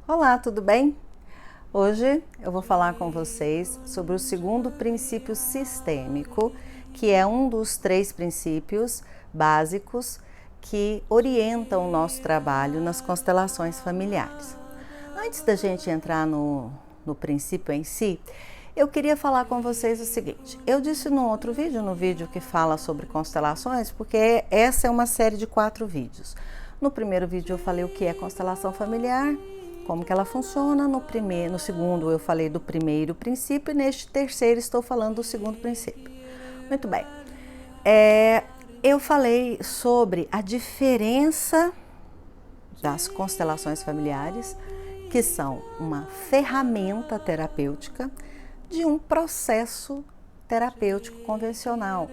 Olá, tudo bem? Hoje eu vou falar com vocês sobre o segundo princípio sistêmico, que é um dos 3 princípios básicos que orientam o nosso trabalho nas constelações familiares. Antes da gente entrar no princípio em si, eu queria falar com vocês o seguinte. Eu disse no outro vídeo, no vídeo que fala sobre constelações, porque essa é uma série de 4 vídeos. No primeiro vídeo eu falei o que é constelação familiar, como que ela funciona. No segundo eu falei do primeiro princípio e neste terceiro estou falando do segundo princípio. Muito bem. Eu falei sobre a diferença das constelações familiares, que são uma ferramenta terapêutica de um processo terapêutico convencional.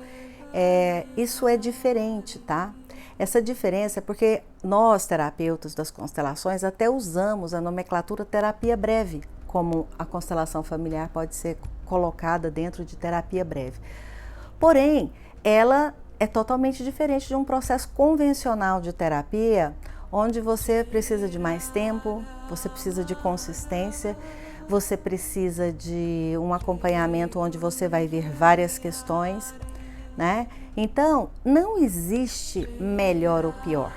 Isso é diferente, tá? Essa diferença é porque nós, terapeutas das constelações, até usamos a nomenclatura terapia breve, como a constelação familiar pode ser colocada dentro de terapia breve. Porém, ela é totalmente diferente de um processo convencional de terapia, onde você precisa de mais tempo, você precisa de consistência, você precisa de um acompanhamento onde você vai ver várias questões, né? Então, não existe melhor ou pior.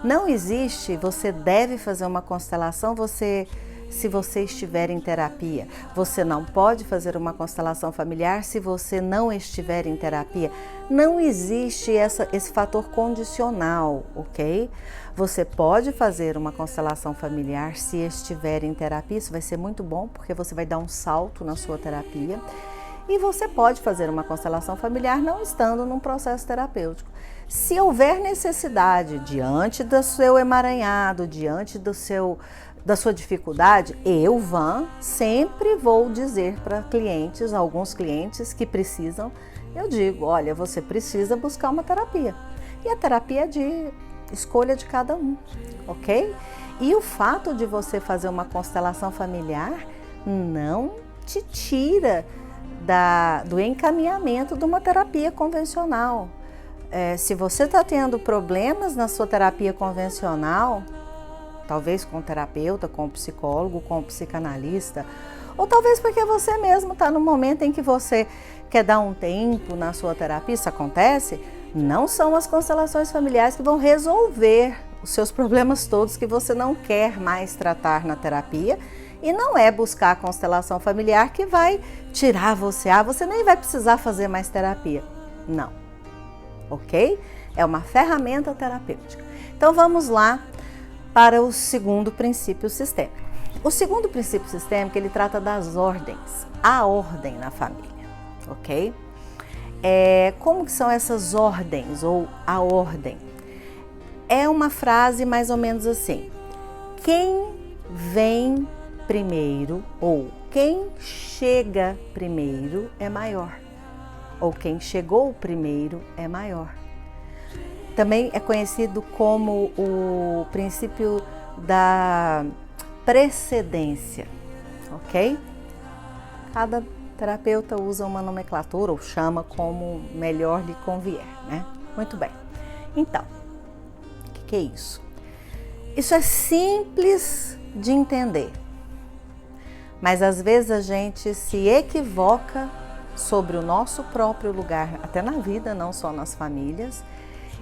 Não existe, você deve fazer uma constelação se você estiver em terapia. Você não pode fazer uma constelação familiar se você não estiver em terapia. Não existe esse fator condicional, ok? Você pode fazer uma constelação familiar se estiver em terapia, isso vai ser muito bom, porque você vai dar um salto na sua terapia. E você pode fazer uma constelação familiar não estando num processo terapêutico. Se houver necessidade, diante do seu emaranhado, diante da sua dificuldade, eu, Van, sempre vou dizer para alguns clientes que precisam, eu digo, olha, você precisa buscar uma terapia. E a terapia é de escolha de cada um, ok? E o fato de você fazer uma constelação familiar não te tira do encaminhamento de uma terapia convencional. Se você está tendo problemas na sua terapia convencional, talvez com o terapeuta, com o psicólogo, com o psicanalista, ou talvez porque você mesmo está no momento em que você quer dar um tempo na sua terapia, isso acontece, não são as constelações familiares que vão resolver os seus problemas todos que você não quer mais tratar na terapia. E não é buscar a constelação familiar que vai tirar você, você nem vai precisar fazer mais terapia. Não, ok? É uma ferramenta terapêutica. Então vamos lá para o segundo princípio sistêmico. O segundo princípio sistêmico, ele trata das ordens, a ordem na família, ok? Como que são essas ordens ou a ordem? É uma frase mais ou menos assim: quem vem primeiro ou quem chega primeiro é maior, ou quem chegou primeiro é maior. Também é conhecido como o princípio da precedência, ok? Cada terapeuta usa uma nomenclatura ou chama como melhor lhe convier, né? Muito bem. Então, o que é isso? Isso é simples de entender. Mas às vezes a gente se equivoca sobre o nosso próprio lugar, até na vida, não só nas famílias,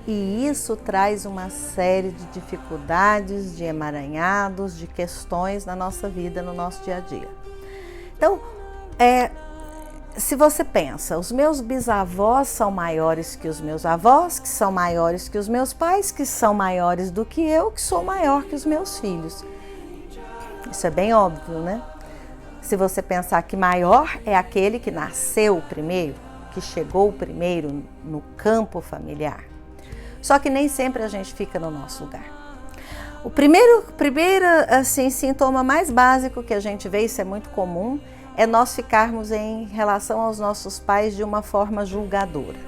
e isso traz uma série de dificuldades, de emaranhados, de questões na nossa vida, no nosso dia a dia. Então, se você pensa, os meus bisavós são maiores que os meus avós, que são maiores que os meus pais, que são maiores do que eu, que sou maior que os meus filhos. Isso é bem óbvio, né? Se você pensar que maior é aquele que nasceu primeiro, que chegou primeiro no campo familiar. Só que nem sempre a gente fica no nosso lugar. O primeiro sintoma mais básico que a gente vê, isso é muito comum, é nós ficarmos em relação aos nossos pais de uma forma julgadora.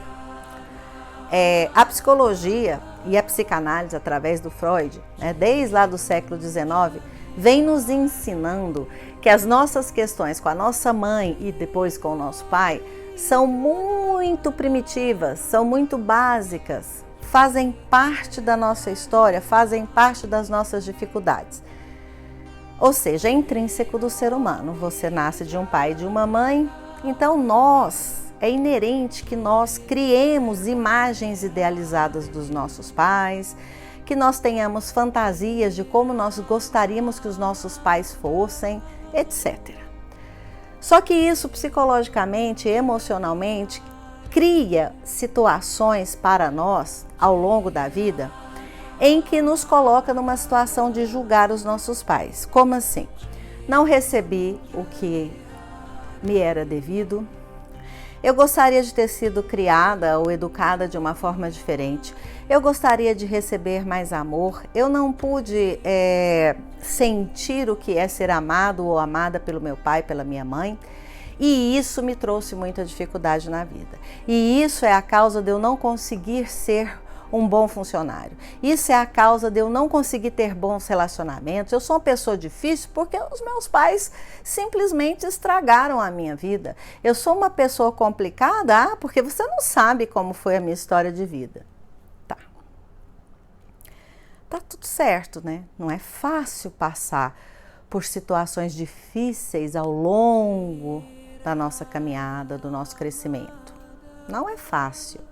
A psicologia e a psicanálise, através do Freud, desde lá do século XIX, vem nos ensinando que as nossas questões com a nossa mãe e depois com o nosso pai são muito primitivas, são muito básicas, fazem parte da nossa história, fazem parte das nossas dificuldades. Ou seja, é intrínseco do ser humano. Você nasce de um pai e de uma mãe, então é inerente que nós criemos imagens idealizadas dos nossos pais, que nós tenhamos fantasias de como nós gostaríamos que os nossos pais fossem, etc. Só que isso psicologicamente, emocionalmente, cria situações para nós ao longo da vida em que nos coloca numa situação de julgar os nossos pais. Como assim? Não recebi o que me era devido. Eu gostaria de ter sido criada ou educada de uma forma diferente. Eu gostaria de receber mais amor. Eu não pude sentir o que é ser amado ou amada pelo meu pai, pela minha mãe. E isso me trouxe muita dificuldade na vida. E isso é a causa de eu não conseguir ser um bom funcionário. Isso é a causa de eu não conseguir ter bons relacionamentos. Eu sou uma pessoa difícil porque os meus pais simplesmente estragaram a minha vida. Eu sou uma pessoa complicada porque você não sabe como foi a minha história de vida. Tá tudo certo, né? Não é fácil passar por situações difíceis ao longo da nossa caminhada, do nosso crescimento. Não é fácil.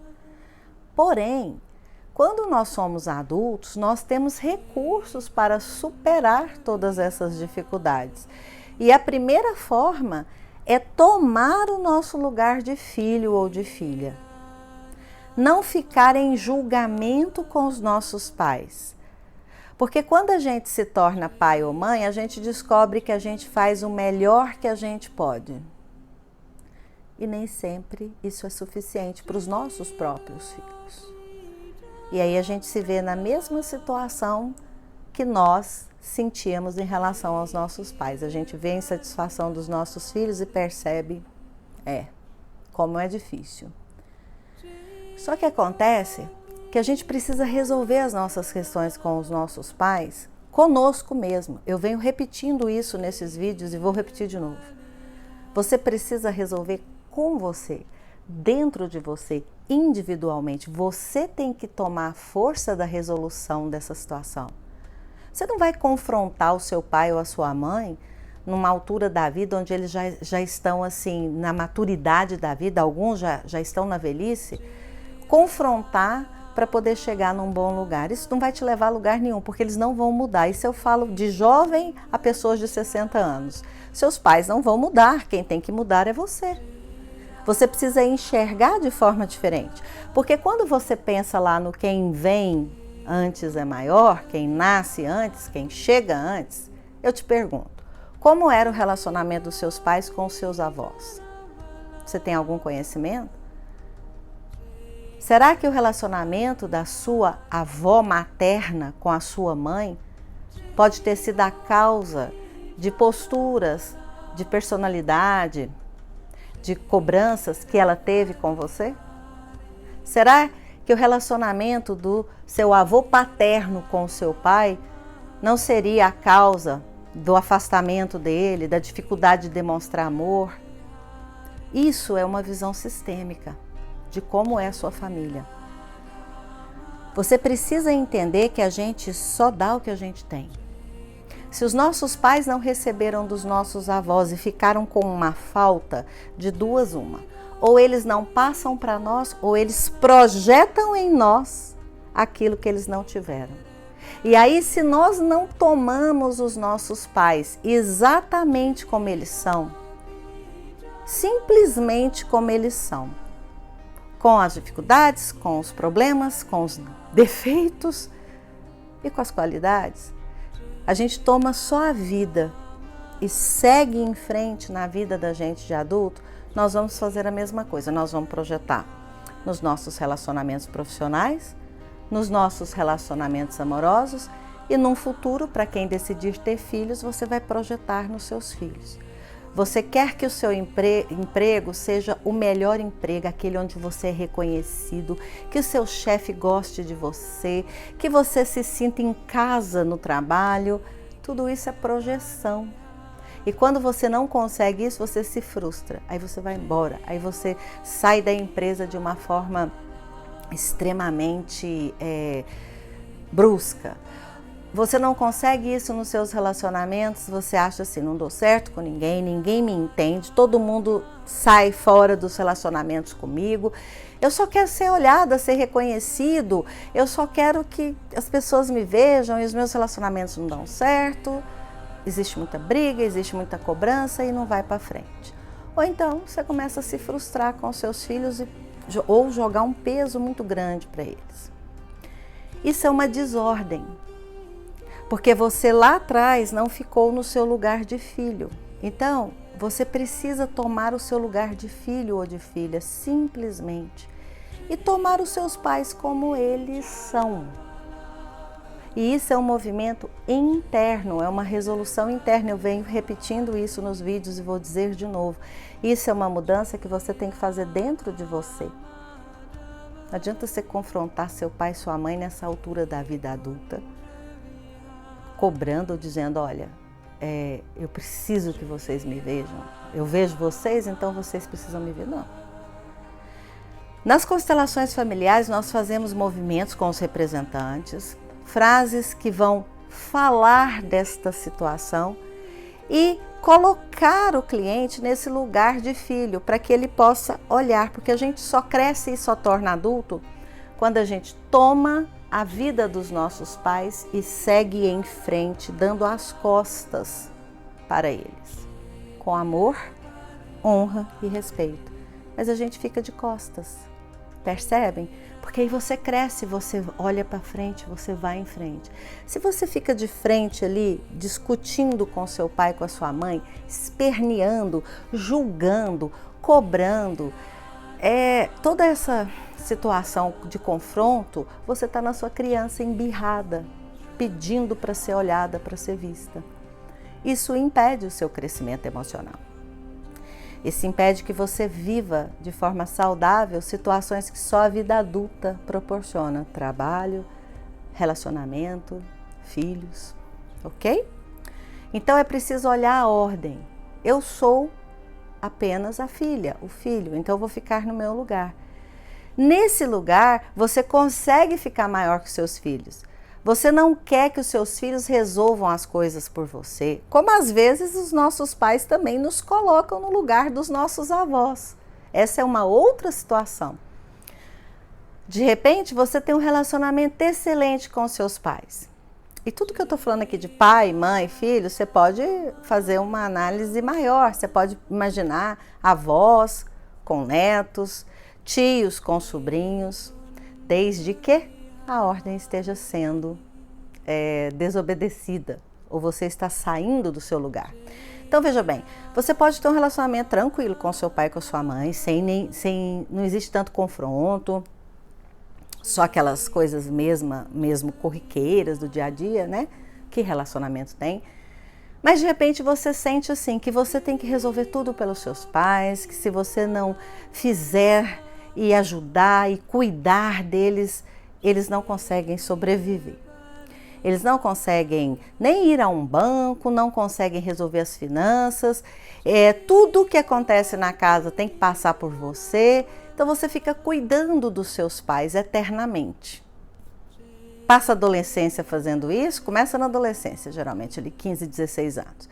Porém, quando nós somos adultos, nós temos recursos para superar todas essas dificuldades. E a primeira forma é tomar o nosso lugar de filho ou de filha. Não ficar em julgamento com os nossos pais. Porque quando a gente se torna pai ou mãe, a gente descobre que a gente faz o melhor que a gente pode. E nem sempre isso é suficiente para os nossos próprios filhos. E aí a gente se vê na mesma situação que nós sentíamos em relação aos nossos pais. A gente vê a insatisfação dos nossos filhos e percebe, como é difícil. Só que acontece que a gente precisa resolver as nossas questões com os nossos pais, conosco mesmo. Eu venho repetindo isso nesses vídeos e vou repetir de novo. Você precisa resolver com você, dentro de você, individualmente. Você tem que tomar a força da resolução dessa situação. Você não vai confrontar o seu pai ou a sua mãe numa altura da vida onde eles já estão assim, na maturidade da vida, alguns já estão na velhice, confrontar para poder chegar num bom lugar. Isso não vai te levar a lugar nenhum, porque eles não vão mudar. Isso eu falo de jovem a pessoas de 60 anos. Seus pais não vão mudar, quem tem que mudar é você. Você precisa enxergar de forma diferente. Porque quando você pensa lá no quem vem antes é maior, quem nasce antes, quem chega antes, eu te pergunto, como era o relacionamento dos seus pais com os seus avós? Você tem algum conhecimento? Será que o relacionamento da sua avó materna com a sua mãe pode ter sido a causa de posturas, de personalidade, de cobranças que ela teve com você? Será que o relacionamento do seu avô paterno com o seu pai não seria a causa do afastamento dele, da dificuldade de demonstrar amor? Isso é uma visão sistêmica de como é a sua família. Você precisa entender que a gente só dá o que a gente tem. Se os nossos pais não receberam dos nossos avós e ficaram com uma falta, de duas uma, ou eles não passam para nós, ou eles projetam em nós aquilo que eles não tiveram. E aí, se nós não tomamos os nossos pais exatamente como eles são, simplesmente como eles são, com as dificuldades, com os problemas, com os defeitos e com as qualidades, a gente toma só a vida e segue em frente na vida da gente de adulto, nós vamos fazer a mesma coisa. Nós vamos projetar nos nossos relacionamentos profissionais, nos nossos relacionamentos amorosos e num futuro, para quem decidir ter filhos, você vai projetar nos seus filhos. Você quer que o seu emprego seja o melhor emprego, aquele onde você é reconhecido, que o seu chefe goste de você, que você se sinta em casa no trabalho. Tudo isso é projeção. E quando você não consegue isso, você se frustra. Aí você vai embora. Aí você sai da empresa de uma forma extremamente brusca. Você não consegue isso nos seus relacionamentos, você acha assim, não dou certo com ninguém, ninguém me entende, todo mundo sai fora dos relacionamentos comigo. Eu só quero ser olhada, ser reconhecido, eu só quero que as pessoas me vejam e os meus relacionamentos não dão certo. Existe muita briga, existe muita cobrança e não vai para frente. Ou então você começa a se frustrar com os seus filhos ou jogar um peso muito grande para eles. Isso é uma desordem, porque você lá atrás não ficou no seu lugar de filho. Então, você precisa tomar o seu lugar de filho ou de filha, simplesmente, e tomar os seus pais como eles são. E isso é um movimento interno, é uma resolução interna. Eu venho repetindo isso nos vídeos e vou dizer de novo. Isso é uma mudança que você tem que fazer dentro de você. Não adianta você confrontar seu pai e sua mãe nessa altura da vida adulta, cobrando ou dizendo, olha, eu preciso que vocês me vejam. Eu vejo vocês, então vocês precisam me ver. Não. Nas constelações familiares, nós fazemos movimentos com os representantes, frases que vão falar desta situação e colocar o cliente nesse lugar de filho, para que ele possa olhar, porque a gente só cresce e só torna adulto quando a gente toma a vida dos nossos pais e segue em frente, dando as costas para eles, com amor, honra e respeito. Mas a gente fica de costas, percebem? Porque aí você cresce, você olha para frente, você vai em frente. Se você fica de frente ali, discutindo com seu pai, com a sua mãe, esperneando, julgando, cobrando, toda essa situação de confronto, você está na sua criança embirrada, pedindo para ser olhada, para ser vista. Isso impede o seu crescimento emocional. Isso impede que você viva de forma saudável situações que só a vida adulta proporciona. Trabalho, relacionamento, filhos, ok? Então é preciso olhar a ordem. Eu sou apenas a filha, o filho, então eu vou ficar no meu lugar. Nesse lugar, você consegue ficar maior que seus filhos. Você não quer que os seus filhos resolvam as coisas por você, como às vezes os nossos pais também nos colocam no lugar dos nossos avós. Essa é uma outra situação. De repente, você tem um relacionamento excelente com os seus pais. E tudo que eu estou falando aqui de pai, mãe, filho, você pode fazer uma análise maior. Você pode imaginar avós com netos, tios com sobrinhos, desde que a ordem esteja sendo desobedecida ou você está saindo do seu lugar. Então veja bem, você pode ter um relacionamento tranquilo com seu pai e com sua mãe, não existe tanto confronto, só aquelas coisas mesmo corriqueiras do dia a dia, né? Que relacionamento tem? Mas de repente você sente assim, que você tem que resolver tudo pelos seus pais, que se você não fizer e ajudar e cuidar deles, eles não conseguem sobreviver. Eles não conseguem nem ir a um banco, não conseguem resolver as finanças. Tudo que acontece na casa tem que passar por você. Então você fica cuidando dos seus pais eternamente. Passa a adolescência fazendo isso, começa na adolescência, geralmente ali 15, 16 anos.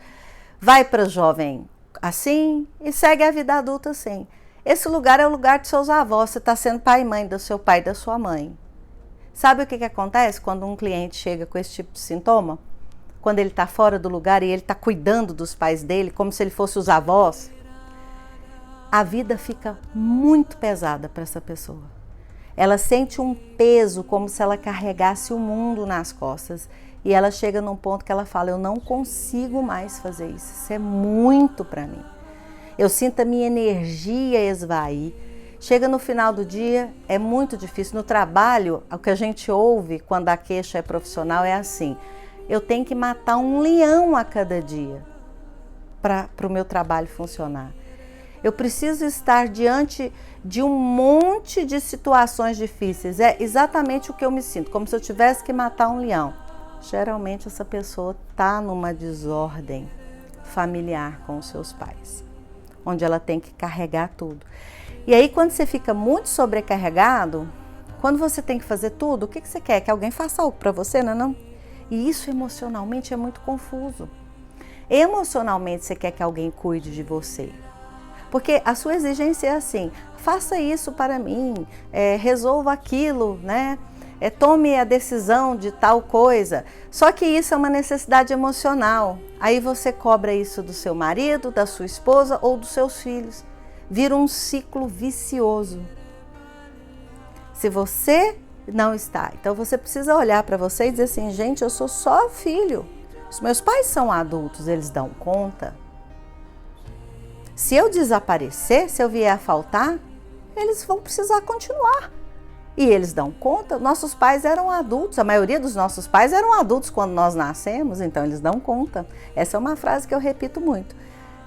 Vai para jovem assim e segue a vida adulta assim. Esse lugar é o lugar de seus avós, você está sendo pai e mãe do seu pai e da sua mãe. Sabe o que acontece quando um cliente chega com esse tipo de sintoma? Quando ele está fora do lugar e ele está cuidando dos pais dele, como se ele fosse os avós, a vida fica muito pesada para essa pessoa. Ela sente um peso como se ela carregasse o mundo nas costas. E ela chega num ponto que ela fala, eu não consigo mais fazer isso é muito para mim. Eu sinto a minha energia esvair. Chega no final do dia, é muito difícil. No trabalho, o que a gente ouve quando a queixa é profissional é assim, eu tenho que matar um leão a cada dia para o meu trabalho funcionar. Eu preciso estar diante de um monte de situações difíceis. É exatamente o que eu me sinto, como se eu tivesse que matar um leão. Geralmente essa pessoa está numa desordem familiar com os seus pais, onde ela tem que carregar tudo. E aí, quando você fica muito sobrecarregado, quando você tem que fazer tudo, o que você quer? Que alguém faça algo para você, não é não? E isso emocionalmente é muito confuso. Emocionalmente você quer que alguém cuide de você, porque a sua exigência é assim: faça isso para mim, resolva aquilo, né? Tome a decisão de tal coisa. Só que isso é uma necessidade emocional. Aí você cobra isso do seu marido, da sua esposa ou dos seus filhos. Vira um ciclo vicioso. Se você não está, então você precisa olhar para você e dizer assim: gente, eu sou só filho. Os meus pais são adultos, eles dão conta. Se eu desaparecer, se eu vier a faltar, eles vão precisar continuar. E eles dão conta. Nossos pais eram adultos, a maioria dos nossos pais eram adultos quando nós nascemos, então eles dão conta. Essa é uma frase que eu repito muito.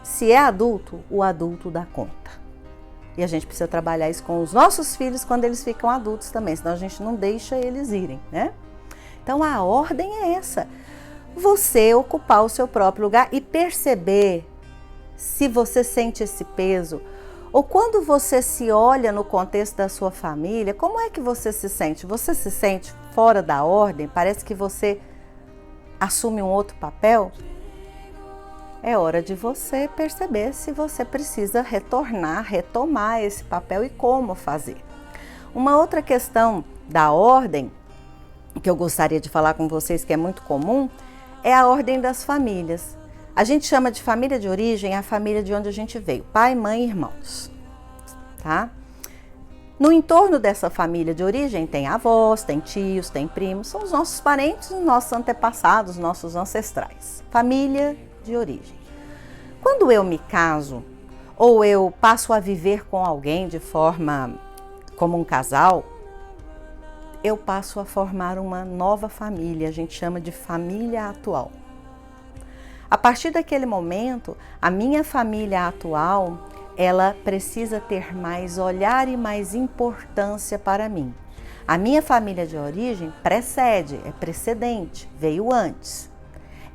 Se é adulto, o adulto dá conta. E a gente precisa trabalhar isso com os nossos filhos quando eles ficam adultos também, senão a gente não deixa eles irem, né? Então a ordem é essa. Você ocupar o seu próprio lugar e perceber se você sente esse peso, ou quando você se olha no contexto da sua família, como é que você se sente? Você se sente fora da ordem? Parece que você assume um outro papel? É hora de você perceber se você precisa retomar esse papel e como fazer. Uma outra questão da ordem, que eu gostaria de falar com vocês, que é muito comum, é a ordem das famílias. A gente chama de família de origem a família de onde a gente veio, pai, mãe e irmãos, tá? No entorno dessa família de origem tem avós, tem tios, tem primos, são os nossos parentes, os nossos antepassados, nossos ancestrais. Família de origem. Quando eu me caso, ou eu passo a viver com alguém de forma como um casal, eu passo a formar uma nova família, a gente chama de família atual. A partir daquele momento, a minha família atual, ela precisa ter mais olhar e mais importância para mim. A minha família de origem precede, é precedente, veio antes,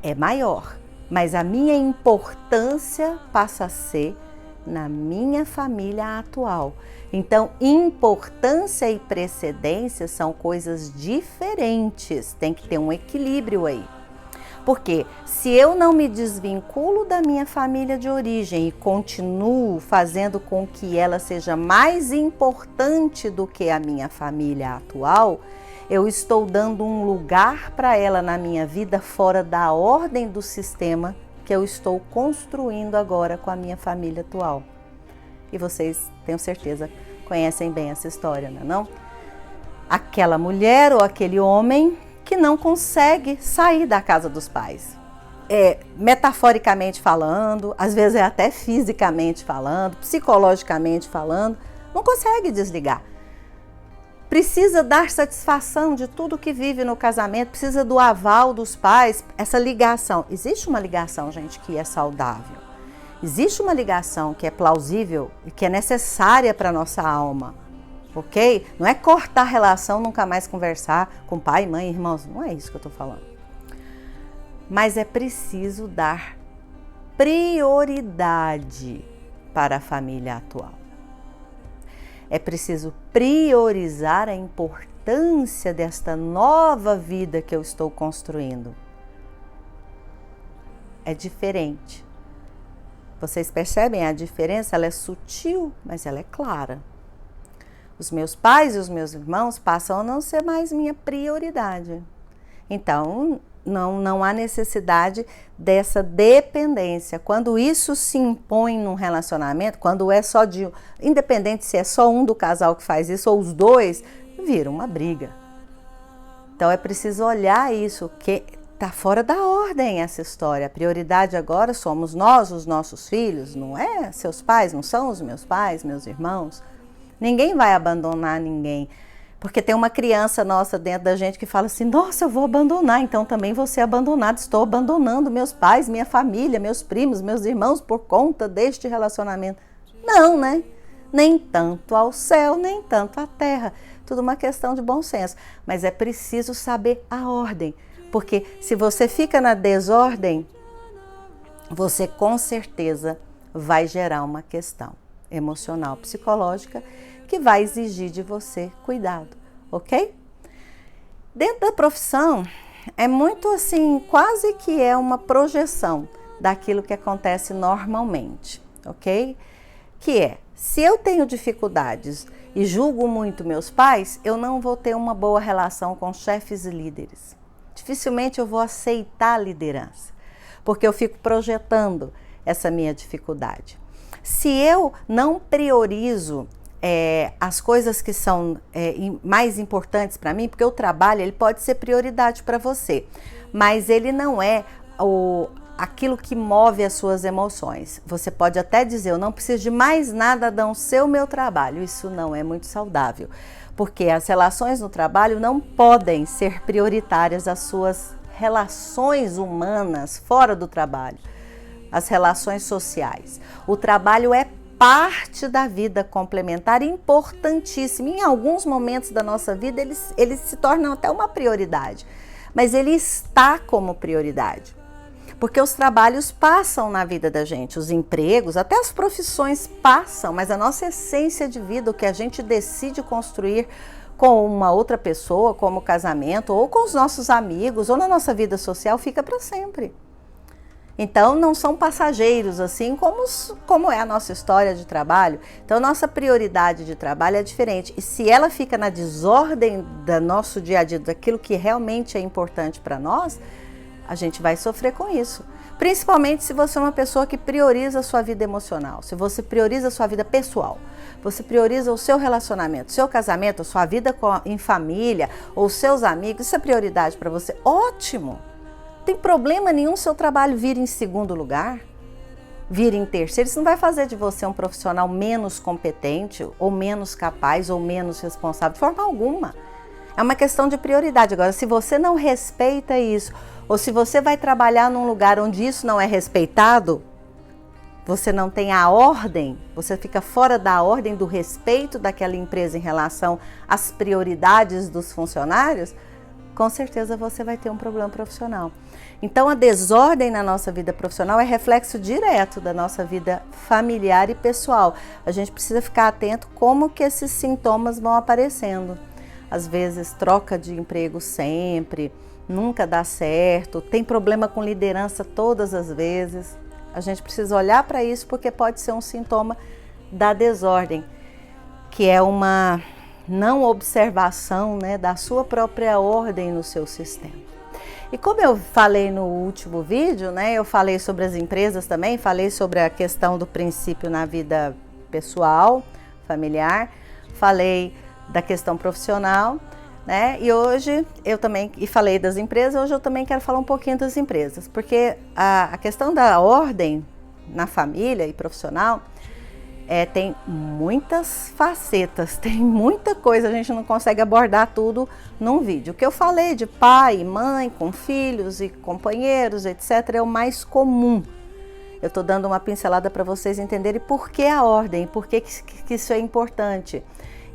é maior, mas a minha importância passa a ser na minha família atual. Então, importância e precedência são coisas diferentes, tem que ter um equilíbrio aí. Porque se eu não me desvinculo da minha família de origem e continuo fazendo com que ela seja mais importante do que a minha família atual, eu estou dando um lugar para ela na minha vida fora da ordem do sistema que eu estou construindo agora com a minha família atual. E vocês, tenho certeza, conhecem bem essa história, não é não? Aquela mulher ou aquele homem que não consegue sair da casa dos pais. Metaforicamente falando, às vezes é até fisicamente falando, psicologicamente falando, não consegue desligar. Precisa dar satisfação de tudo que vive no casamento, precisa do aval dos pais, essa ligação. Existe uma ligação, gente, que é saudável. Existe uma ligação que é plausível e que é necessária para a nossa alma. Ok? Não é cortar a relação, nunca mais conversar com pai, mãe, irmãos. Não é isso que eu estou falando. Mas é preciso dar prioridade para a família atual. É preciso priorizar a importância desta nova vida que eu estou construindo. É diferente. Vocês percebem a diferença? Ela é sutil, mas ela é clara. Os meus pais e os meus irmãos passam a não ser mais minha prioridade. Então, não há necessidade dessa dependência. Quando isso se impõe num relacionamento, quando é só de... Independente se é só um do casal que faz isso ou os dois, vira uma briga. Então, é preciso olhar isso, que está fora da ordem essa história. A prioridade agora somos nós, os nossos filhos, não é seus pais, não são os meus pais, meus irmãos. Ninguém vai abandonar ninguém, porque tem uma criança nossa dentro da gente que fala assim: nossa, eu vou abandonar, então também vou ser abandonado, estou abandonando meus pais, minha família, meus primos, meus irmãos por conta deste relacionamento. Não, né? Nem tanto ao céu, nem tanto à terra, tudo uma questão de bom senso, mas é preciso saber a ordem, porque se você fica na desordem, você com certeza vai gerar uma questão emocional, psicológica, que vai exigir de você cuidado, ok? Dentro da profissão, é muito assim, quase que é uma projeção daquilo que acontece normalmente, ok? Que é, se eu tenho dificuldades e julgo muito meus pais, eu não vou ter uma boa relação com chefes e líderes. Dificilmente eu vou aceitar a liderança, porque eu fico projetando essa minha dificuldade. Se eu não priorizo as coisas que são mais importantes para mim, porque o trabalho ele pode ser prioridade para você, mas ele não é aquilo que move as suas emoções. Você pode até dizer, eu não preciso de mais nada a não ser o meu trabalho. Isso não é muito saudável, porque as relações no trabalho não podem ser prioritárias às suas relações humanas fora do trabalho, as relações sociais. O trabalho é parte da vida complementar, importantíssimo. Em alguns momentos da nossa vida, eles se tornam até uma prioridade, mas ele está como prioridade. Porque os trabalhos passam na vida da gente, os empregos, até as profissões passam, mas a nossa essência de vida, o que a gente decide construir com uma outra pessoa, como casamento, ou com os nossos amigos, ou na nossa vida social, fica para sempre. Então, não são passageiros, assim como é a nossa história de trabalho. Então, nossa prioridade de trabalho é diferente. E se ela fica na desordem do nosso dia a dia, daquilo que realmente é importante para nós, a gente vai sofrer com isso. Principalmente se você é uma pessoa que prioriza a sua vida emocional, se você prioriza a sua vida pessoal, você prioriza o seu relacionamento, seu casamento, a sua vida em família, ou seus amigos, isso é prioridade para você. Ótimo! Não tem problema nenhum seu trabalho vir em segundo lugar, vir em terceiro. Isso não vai fazer de você um profissional menos competente, ou menos capaz, ou menos responsável, de forma alguma. É uma questão de prioridade. Agora, se você não respeita isso, ou se você vai trabalhar num lugar onde isso não é respeitado, você não tem a ordem, você fica fora da ordem do respeito daquela empresa em relação às prioridades dos funcionários, com certeza você vai ter um problema profissional. Então, a desordem na nossa vida profissional é reflexo direto da nossa vida familiar e pessoal. A gente precisa ficar atento como que esses sintomas vão aparecendo. Às vezes, troca de emprego sempre, nunca dá certo, tem problema com liderança todas as vezes. A gente precisa olhar para isso porque pode ser um sintoma da desordem, que é uma não observação, né, da sua própria ordem no seu sistema. E como eu falei no último vídeo, né, eu falei sobre as empresas também, falei sobre a questão do princípio na vida pessoal, familiar, falei da questão profissional, né? E hoje eu também, e falei das empresas, hoje eu também quero falar um pouquinho das empresas, porque a questão da ordem na família e profissional tem muitas facetas, tem muita coisa, a gente não consegue abordar tudo num vídeo. O que eu falei de pai, mãe, com filhos e companheiros, etc., é o mais comum. Eu estou dando uma pincelada para vocês entenderem por que a ordem, por que isso é importante.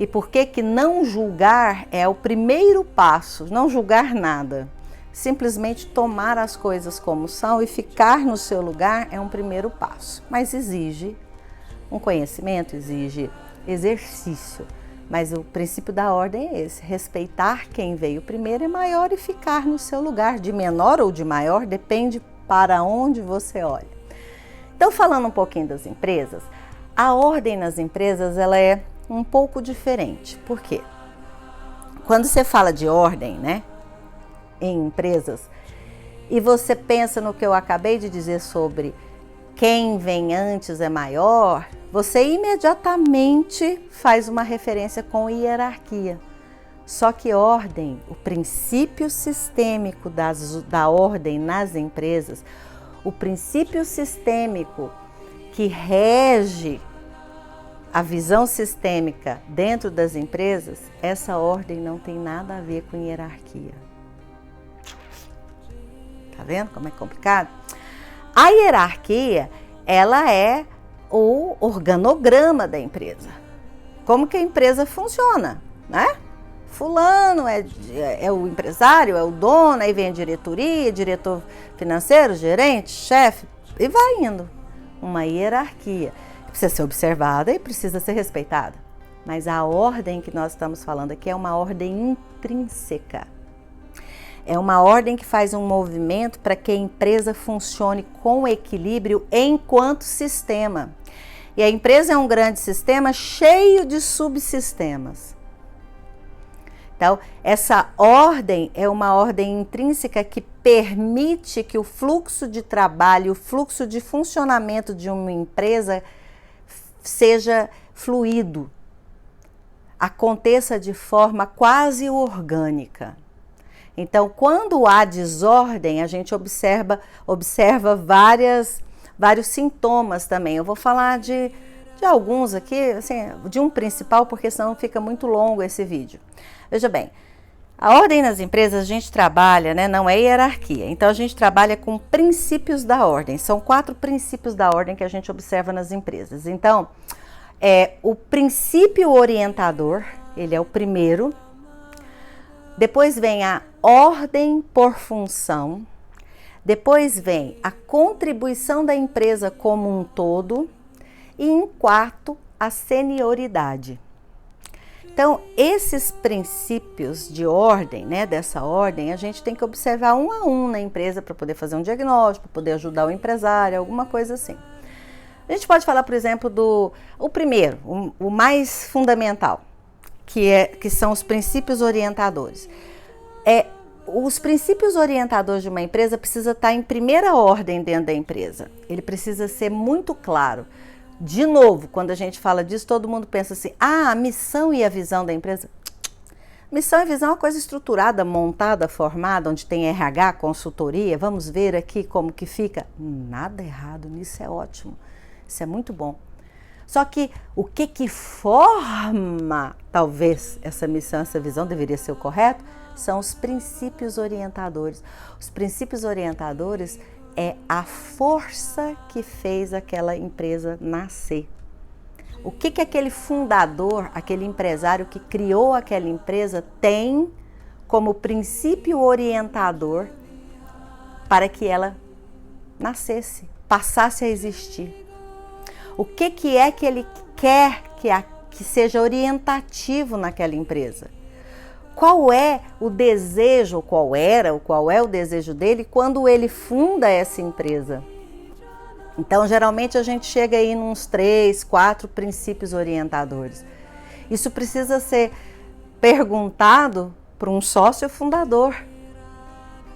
E por que não julgar é o primeiro passo, não julgar nada. Simplesmente tomar as coisas como são e ficar no seu lugar é um primeiro passo. Mas exige um conhecimento, exige exercício. Mas o princípio da ordem é esse, respeitar quem veio primeiro é maior e ficar no seu lugar. De menor ou de maior, depende para onde você olha. Então, falando um pouquinho das empresas, a ordem nas empresas ela é um pouco diferente. Por quê? Quando você fala de ordem, né, em empresas, e você pensa no que eu acabei de dizer sobre quem vem antes é maior, você imediatamente faz uma referência com hierarquia. Só que ordem, o princípio sistêmico da ordem nas empresas, o princípio sistêmico que rege a visão sistêmica dentro das empresas, essa ordem não tem nada a ver com hierarquia. Tá vendo como é complicado? A hierarquia, ela é o organograma da empresa. Como que a empresa funciona, né? Fulano é o empresário, é o dono, aí vem a diretoria, diretor financeiro, gerente, chefe, E vai indo. Uma hierarquia. Precisa ser observada e precisa ser respeitada. Mas a ordem que nós estamos falando aqui é uma ordem intrínseca. É uma ordem que faz um movimento para que a empresa funcione com equilíbrio enquanto sistema. E a empresa é um grande sistema cheio de subsistemas. Então, essa ordem é uma ordem intrínseca que permite que o fluxo de trabalho, o fluxo de funcionamento de uma empresa seja fluido, aconteça de forma quase orgânica. Então, quando há desordem, a gente observa vários sintomas também. Eu vou falar de alguns aqui, assim, de um principal, porque senão fica muito longo esse vídeo. Veja bem, a ordem nas empresas a gente trabalha, né, não é hierarquia. Então, a gente trabalha com princípios da ordem. São 4 princípios da ordem que a gente observa nas empresas. Então, o princípio orientador, ele é o primeiro. Depois vem a ordem por função. Depois vem a contribuição da empresa como um todo. E em quarto, a senioridade. Então, esses princípios de ordem, né, dessa ordem, a gente tem que observar um a um na empresa para poder fazer um diagnóstico, para poder ajudar o empresário, alguma coisa assim. A gente pode falar, por exemplo, o primeiro, o mais fundamental, que são os princípios orientadores. Os princípios orientadores de uma empresa precisam estar em primeira ordem dentro da empresa. Ele precisa ser muito claro. De novo, quando a gente fala disso, todo mundo pensa assim, a missão e a visão da empresa. Missão e visão é uma coisa estruturada, montada, formada, onde tem RH, consultoria. Vamos ver aqui como que fica. Nada errado nisso, é ótimo. Isso é muito bom. Só que o que forma, talvez, essa missão, essa visão, deveria ser o correto, são os princípios orientadores. Os princípios orientadores é a força que fez aquela empresa nascer. O que aquele fundador, aquele empresário que criou aquela empresa tem como princípio orientador para que ela nascesse, passasse a existir? O que é que ele quer que seja orientativo naquela empresa? Qual é o desejo, qual é o desejo dele quando ele funda essa empresa? Então, geralmente a gente chega aí nos 3, 4 princípios orientadores. Isso precisa ser perguntado para um sócio fundador,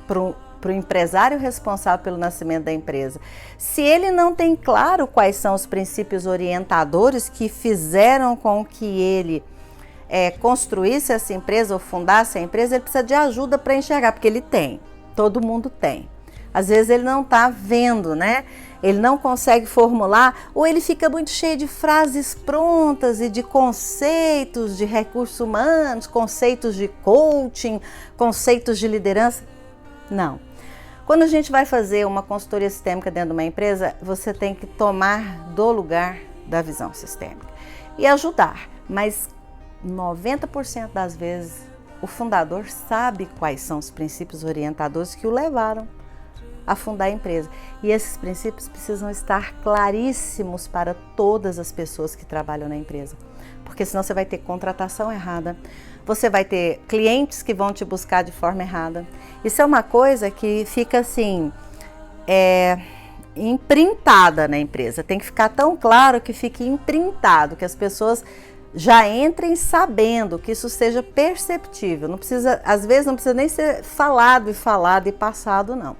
para o empresário responsável pelo nascimento da empresa. Se ele não tem claro quais são os princípios orientadores que fizeram com que ele construísse essa empresa ou fundasse a empresa, ele precisa de ajuda para enxergar, porque ele tem, todo mundo tem. Às vezes ele não está vendo, né? Ele não consegue formular, ou ele fica muito cheio de frases prontas e de conceitos de recursos humanos, conceitos de coaching, conceitos de liderança. Não. Quando a gente vai fazer uma consultoria sistêmica dentro de uma empresa, você tem que tomar do lugar da visão sistêmica e ajudar, mas 90% das vezes o fundador sabe quais são os princípios orientadores que o levaram a fundar a empresa. E esses princípios precisam estar claríssimos para todas as pessoas que trabalham na empresa. Porque senão você vai ter contratação errada, você vai ter clientes que vão te buscar de forma errada. Isso é uma coisa que fica assim, imprintada na empresa. Tem que ficar tão claro que fique imprintado, que as pessoas já entrem sabendo, que isso seja perceptível. Não precisa, às vezes não precisa nem ser falado e passado, não.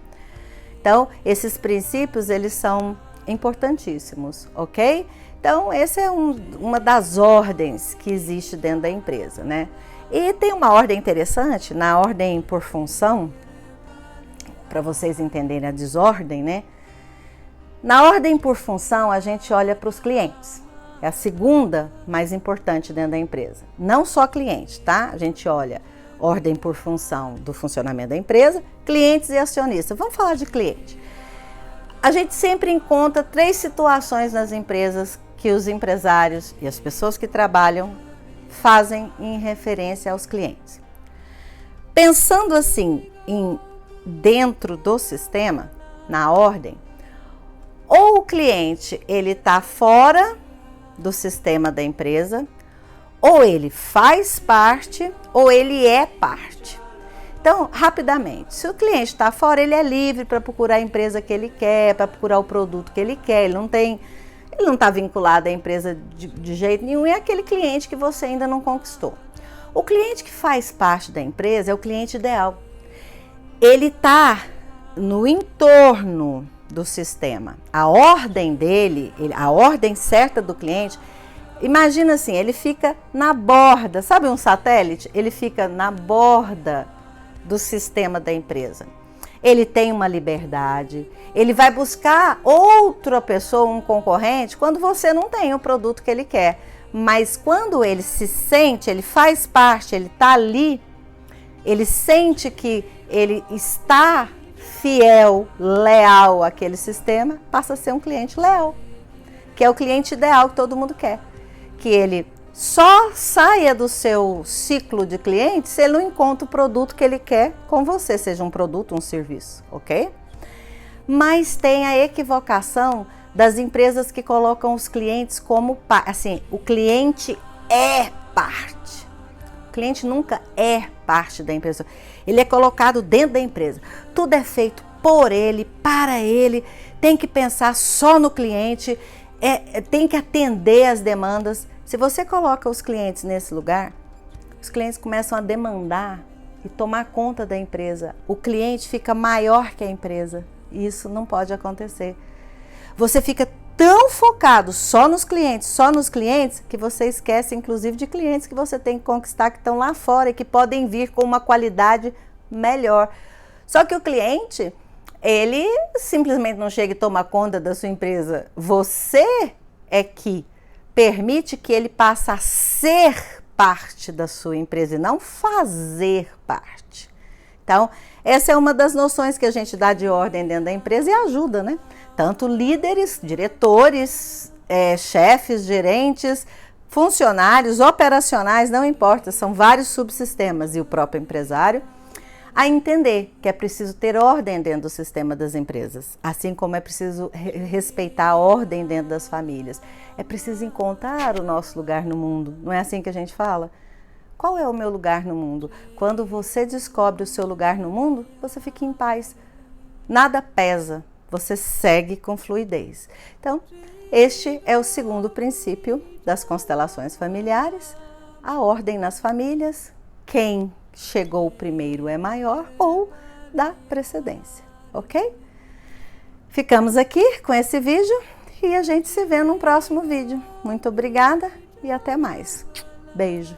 Então, esses princípios, eles são importantíssimos, ok? Então, essa é uma das ordens que existe dentro da empresa, né? E tem uma ordem interessante, na ordem por função, para vocês entenderem a desordem, né? Na ordem por função, a gente olha para os clientes. É a segunda mais importante dentro da empresa. Não só cliente, tá? A gente olha ordem por função do funcionamento da empresa, clientes e acionistas. Vamos falar de cliente. A gente sempre encontra 3 situações nas empresas que os empresários e as pessoas que trabalham fazem em referência aos clientes. Pensando assim, dentro do sistema, na ordem, ou o cliente ele está fora do sistema da empresa, ou ele faz parte, ou ele é parte. Então, rapidamente, se o cliente está fora, ele é livre para procurar a empresa que ele quer, para procurar o produto que ele quer, ele não está vinculado à empresa de jeito nenhum, é aquele cliente que você ainda não conquistou. O cliente que faz parte da empresa é o cliente ideal. Ele está no entorno do sistema. A ordem dele, a ordem certa do cliente, imagina assim, ele fica na borda, sabe um satélite? Ele fica na borda do sistema da empresa. Ele tem uma liberdade, ele vai buscar outra pessoa, um concorrente, quando você não tem o produto que ele quer. Mas quando ele se sente, ele faz parte, ele está ali, ele sente que ele está fiel, leal àquele sistema, passa a ser um cliente leal, que é o cliente ideal que todo mundo quer. Que ele só saia do seu ciclo de clientes se ele não encontra o produto que ele quer com você, seja um produto ou um serviço, ok? Mas tem a equivocação das empresas que colocam os clientes como, assim, o cliente é parte. O cliente nunca é parte da empresa. Ele é colocado dentro da empresa. Tudo é feito por ele, para ele, tem que pensar só no cliente, tem que atender as demandas. Se você coloca os clientes nesse lugar, os clientes começam a demandar e tomar conta da empresa. O cliente fica maior que a empresa. Isso não pode acontecer. Você fica tão focado só nos clientes, que você esquece inclusive de clientes que você tem que conquistar, que estão lá fora e que podem vir com uma qualidade melhor. Só que o cliente, ele simplesmente não chega e toma conta da sua empresa. Você é que permite que ele passe a ser parte da sua empresa e não fazer parte. Então, essa é uma das noções que a gente dá de ordem dentro da empresa e ajuda, né? Tanto líderes, diretores, chefes, gerentes, funcionários, operacionais, não importa, são vários subsistemas e o próprio empresário, a entender que é preciso ter ordem dentro do sistema das empresas, assim como é preciso respeitar a ordem dentro das famílias. É preciso encontrar o nosso lugar no mundo, não é assim que a gente fala? Qual é o meu lugar no mundo? Quando você descobre o seu lugar no mundo, você fica em paz. Nada pesa, você segue com fluidez. Então, este é o segundo princípio das constelações familiares, a ordem nas famílias, quem chegou primeiro é maior ou dá precedência, ok? Ficamos aqui com esse vídeo e a gente se vê num próximo vídeo. Muito obrigada e até mais. Beijo.